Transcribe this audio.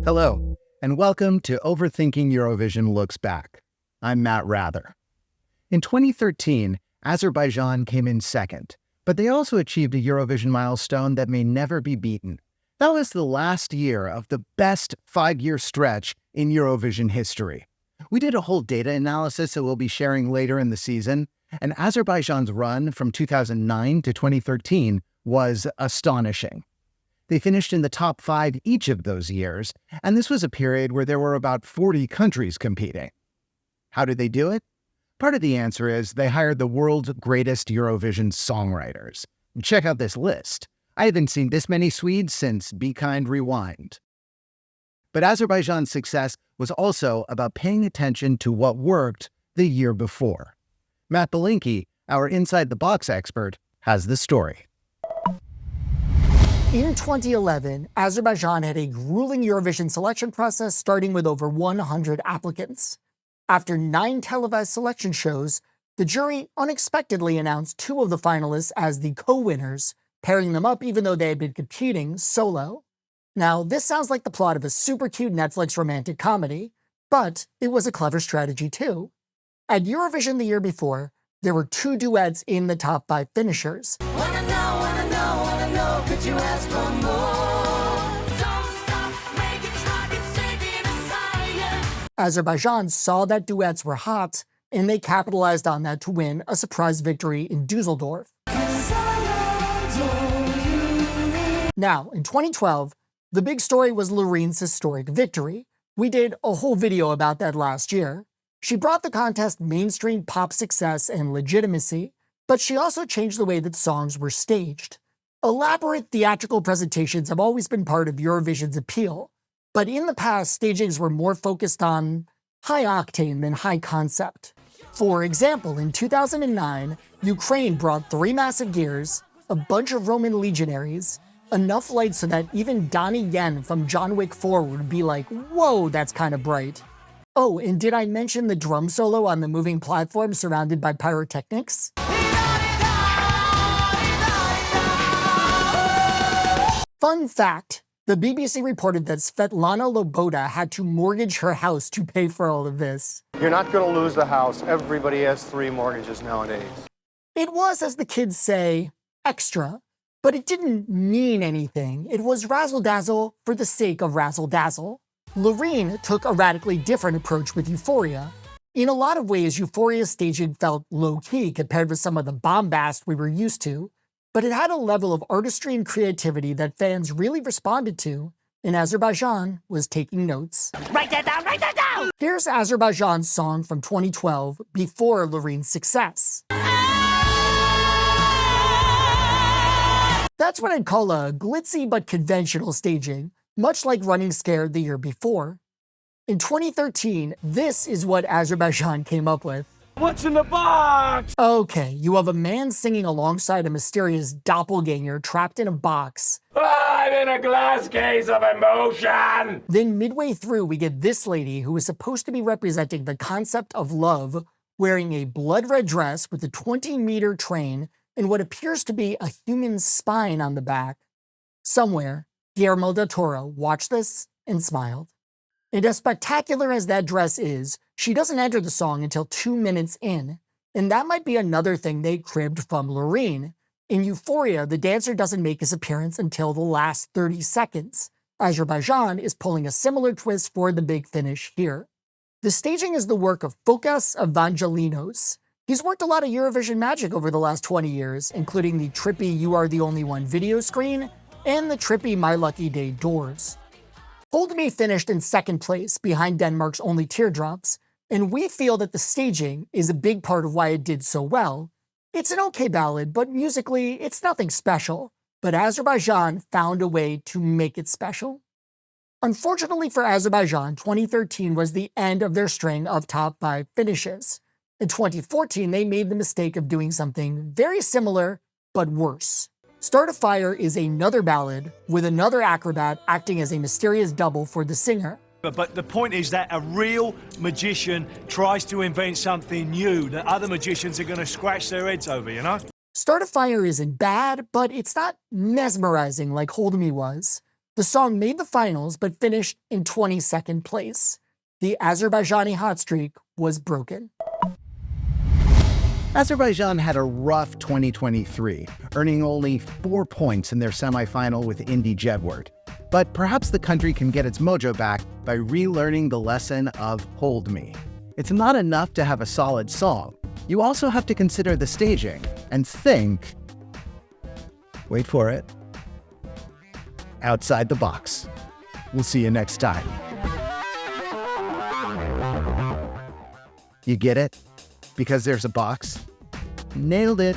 Hello, and welcome to Overthinking Eurovision Looks Back. I'm Matt Rather. In 2013, Azerbaijan came in second, but they also achieved a Eurovision milestone that may never be beaten. That was the last year of the best 5-year stretch in Eurovision history. We did a whole data analysis that we'll be sharing later in the season, and Azerbaijan's run from 2009 to 2013 was astonishing. They finished in the top 5 each of those years, and this was a period where there were about 40 countries competing. How did they do it? Part of the answer is they hired the world's greatest Eurovision songwriters. Check out this list. I haven't seen this many Swedes since Be Kind Rewind. But Azerbaijan's success was also about paying attention to what worked the year before. Matt Belinkie, our Inside the Box expert, has the story. In 2011, Azerbaijan had a grueling Eurovision selection process starting with over 100 applicants. After 9 televised selection shows, the jury unexpectedly announced 2 of the finalists as the co-winners, pairing them up even though they had been competing solo. Now, this sounds like the plot of a super cute Netflix romantic comedy, but it was a clever strategy too. At Eurovision the year before, there were 2 duets in the top 5 finishers. Wanna know, could you ask for more? Don't stop, make it drop, it's taking a sign. Azerbaijan saw that duets were hot, and they capitalized on that to win a surprise victory in Dusseldorf. Now, in 2012, the big story was Loreen's historic victory. We did a whole video about that last year. She brought the contest mainstream pop success and legitimacy, but she also changed the way that songs were staged. Elaborate theatrical presentations have always been part of Eurovision's appeal, but in the past, stagings were more focused on high octane than high concept. For example, in 2009, Ukraine brought 3 massive gears, a bunch of Roman legionaries, enough lights so that even Donnie Yen from John Wick 4 would be like, whoa, that's kind of bright. Oh, and did I mention the drum solo on the moving platform surrounded by pyrotechnics? Fun fact, the BBC reported that Svetlana Loboda had to mortgage her house to pay for all of this. You're not going to lose the house. Everybody has 3 mortgages nowadays. It was, as the kids say, extra, but it didn't mean anything. It was razzle-dazzle for the sake of razzle-dazzle. Loreen took a radically different approach with Euphoria. In a lot of ways, Euphoria's staging felt low-key compared with some of the bombast we were used to, but it had a level of artistry and creativity that fans really responded to, and Azerbaijan was taking notes. Write that down, write that down! Here's Azerbaijan's song from 2012, before Loreen's success. That's what I'd call a glitzy but conventional staging, much like Running Scared the year before. In 2013, this is what Azerbaijan came up with. What's in the box? Okay, you have a man singing alongside a mysterious doppelganger trapped in a box. I'm in a glass case of emotion! Then midway through, we get this lady who is supposed to be representing the concept of love, wearing a blood-red dress with a 20-meter train and what appears to be a human spine on the back. Somewhere, Guillermo del Toro watched this and smiled. And as spectacular as that dress is, she doesn't enter the song until 2 minutes in, and that might be another thing they cribbed from Loreen. In Euphoria, the dancer doesn't make his appearance until the last 30 seconds. Azerbaijan is pulling a similar twist for the big finish here. The staging is the work of Fokas Evangelinos. He's worked a lot of Eurovision magic over the last 20 years, including the trippy You Are the Only One video screen and the trippy My Lucky Day doors. Hold Me finished in second place behind Denmark's Only Teardrops, and we feel that the staging is a big part of why it did so well. It's an okay ballad, but musically, it's nothing special. But Azerbaijan found a way to make it special. Unfortunately for Azerbaijan, 2013 was the end of their string of top 5 finishes. In 2014, they made the mistake of doing something very similar, but worse. Start a Fire is another ballad, with another acrobat acting as a mysterious double for the singer. But the point is that a real magician tries to invent something new that other magicians are going to scratch their heads over, you know? Start a Fire isn't bad, but it's not mesmerizing like Hold Me was. The song made the finals, but finished in 22nd place. The Azerbaijani hot streak was broken. Azerbaijan had a rough 2023, earning only 4 points in their semifinal with Indy Jedward. But perhaps the country can get its mojo back by relearning the lesson of Hold Me. It's not enough to have a solid song. You also have to consider the staging and think, wait for it, outside the box. We'll see you next time. You get it? Because there's a box? Nailed it.